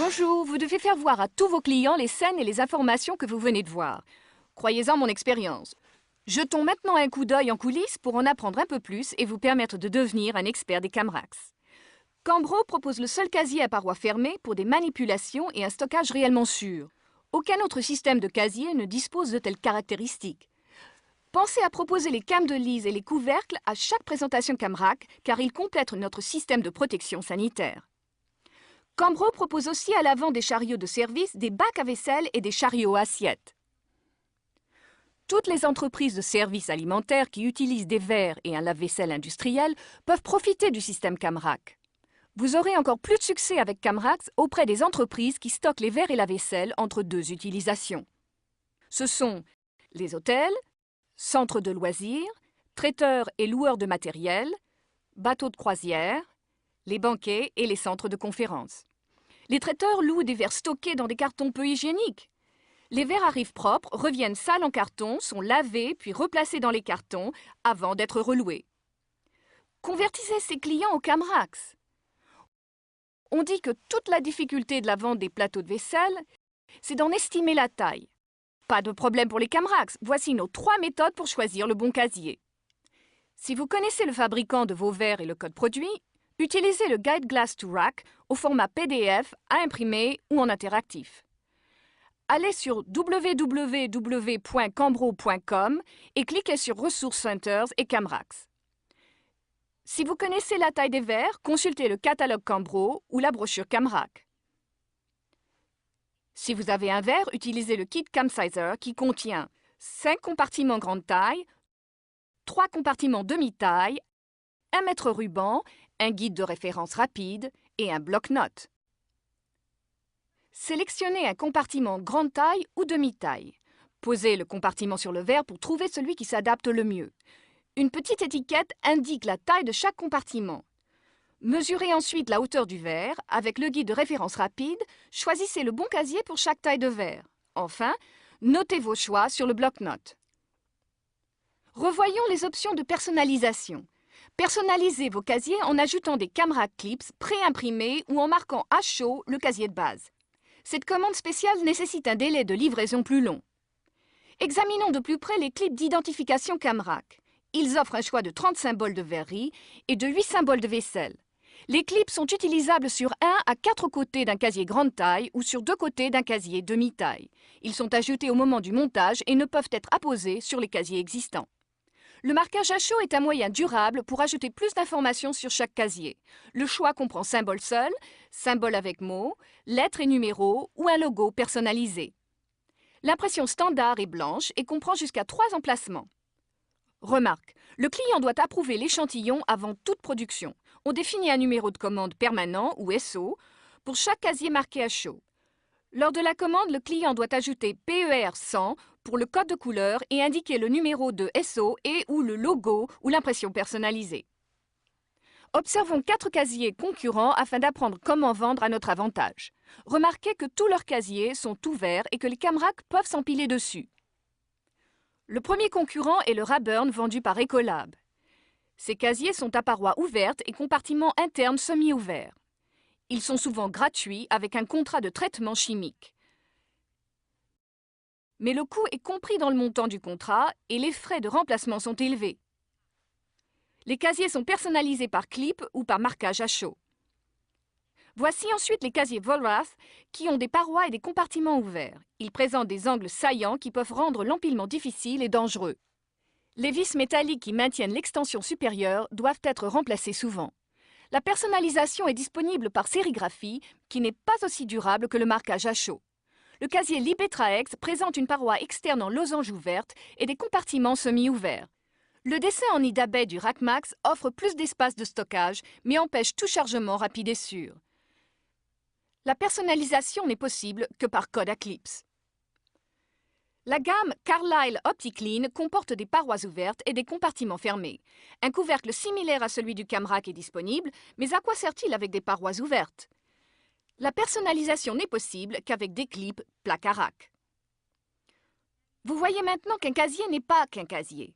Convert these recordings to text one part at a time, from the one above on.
Bonjour, vous devez faire voir à tous vos clients les scènes et les informations que vous venez de voir. Croyez-en mon expérience. Jetons maintenant un coup d'œil en coulisses pour en apprendre un peu plus et vous permettre de devenir un expert des Camrax. Cambro propose le seul casier à parois fermées pour des manipulations et un stockage réellement sûr. Aucun autre système de casier ne dispose de telles caractéristiques. Pensez à proposer les cames de lise et les couvercles à chaque présentation Camrac car ils complètent notre système de protection sanitaire. Cambro propose aussi à l'avant des chariots de service des bacs à vaisselle et des chariots à assiettes. Toutes les entreprises de services alimentaires qui utilisent des verres et un lave-vaisselle industriel peuvent profiter du système Camrac. Vous aurez encore plus de succès avec Camrac auprès des entreprises qui stockent les verres et la vaisselle entre deux utilisations. Ce sont les hôtels, centres de loisirs, traiteurs et loueurs de matériel, bateaux de croisière, les banquets et les centres de conférences. Les traiteurs louent des verres stockés dans des cartons peu hygiéniques. Les verres arrivent propres, reviennent sales en carton, sont lavés puis replacés dans les cartons avant d'être reloués. Convertissez ces clients au Camrax. On dit que toute la difficulté de la vente des plateaux de vaisselle, c'est d'en estimer la taille. Pas de problème pour les Camrax, voici nos 3 méthodes pour choisir le bon casier. Si vous connaissez le fabricant de vos verres et le code produit, utilisez le Guide Glass to Rack au format PDF, à imprimer ou en interactif. Allez sur www.cambro.com et cliquez sur Ressources Centers et Camrax. Si vous connaissez la taille des verres, consultez le catalogue Cambro ou la brochure Camrac. Si vous avez un verre, utilisez le kit Camsizer qui contient 5 compartiments grande taille, 3 compartiments demi-taille, 1 mètre ruban, un guide de référence rapide et un bloc-notes. Sélectionnez un compartiment grande taille ou demi-taille. Posez le compartiment sur le verre pour trouver celui qui s'adapte le mieux. Une petite étiquette indique la taille de chaque compartiment. Mesurez ensuite la hauteur du verre. Avec le guide de référence rapide, choisissez le bon casier pour chaque taille de verre. Enfin, notez vos choix sur le bloc-notes. Revoyons les options de personnalisation. Personnalisez vos casiers en ajoutant des Camrac Clips pré-imprimés ou en marquant à chaud le casier de base. Cette commande spéciale nécessite un délai de livraison plus long. Examinons de plus près les clips d'identification Camrac. Ils offrent un choix de 30 symboles de verrerie et de 8 symboles de vaisselle. Les clips sont utilisables sur 1 à 4 côtés d'un casier grande taille ou sur 2 côtés d'un casier demi-taille. Ils sont ajoutés au moment du montage et ne peuvent être apposés sur les casiers existants. Le marquage à chaud est un moyen durable pour ajouter plus d'informations sur chaque casier. Le choix comprend symbole seul, symbole avec mots, lettres et numéros ou un logo personnalisé. L'impression standard est blanche et comprend jusqu'à 3 emplacements. Remarque, le client doit approuver l'échantillon avant toute production. On définit un numéro de commande permanent ou SO pour chaque casier marqué à chaud. Lors de la commande, le client doit ajouter PER 100 pour le code de couleur et indiquer le numéro de SO et ou le logo ou l'impression personnalisée. Observons 4 casiers concurrents afin d'apprendre comment vendre à notre avantage. Remarquez que tous leurs casiers sont ouverts et que les Camrac peuvent s'empiler dessus. Le premier concurrent est le Raburn vendu par Ecolab. Ces casiers sont à parois ouvertes et compartiments internes semi-ouverts. Ils sont souvent gratuits avec un contrat de traitement chimique. Mais le coût est compris dans le montant du contrat et les frais de remplacement sont élevés. Les casiers sont personnalisés par clip ou par marquage à chaud. Voici ensuite les casiers Vollrath qui ont des parois et des compartiments ouverts. Ils présentent des angles saillants qui peuvent rendre l'empilement difficile et dangereux. Les vis métalliques qui maintiennent l'extension supérieure doivent être remplacées souvent. La personnalisation est disponible par sérigraphie qui n'est pas aussi durable que le marquage à chaud. Le casier Libetraex présente une paroi externe en losange ouverte et des compartiments semi-ouverts. Le dessin en nid d'abeille du Rackmax offre plus d'espace de stockage mais empêche tout chargement rapide et sûr. La personnalisation n'est possible que par code à clips. La gamme Carlisle OptiClean comporte des parois ouvertes et des compartiments fermés. Un couvercle similaire à celui du Camrac est disponible, mais à quoi sert-il avec des parois ouvertes? La personnalisation n'est possible qu'avec des clips plaques à rack. Vous voyez maintenant qu'un casier n'est pas qu'un casier.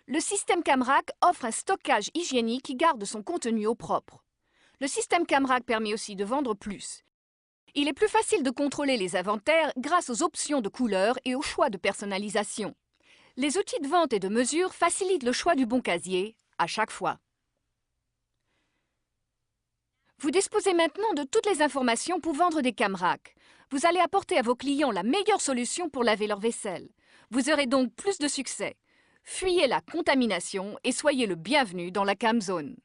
Le système Camrac offre un stockage hygiénique qui garde son contenu au propre. Le système Camrac permet aussi de vendre plus. Il est plus facile de contrôler les inventaires grâce aux options de couleurs et au choix de personnalisation. Les outils de vente et de mesure facilitent le choix du bon casier, à chaque fois. Vous disposez maintenant de toutes les informations pour vendre des camraks. Vous allez apporter à vos clients la meilleure solution pour laver leur vaisselle. Vous aurez donc plus de succès. Fuyez la contamination et soyez le bienvenu dans la Cam Zone.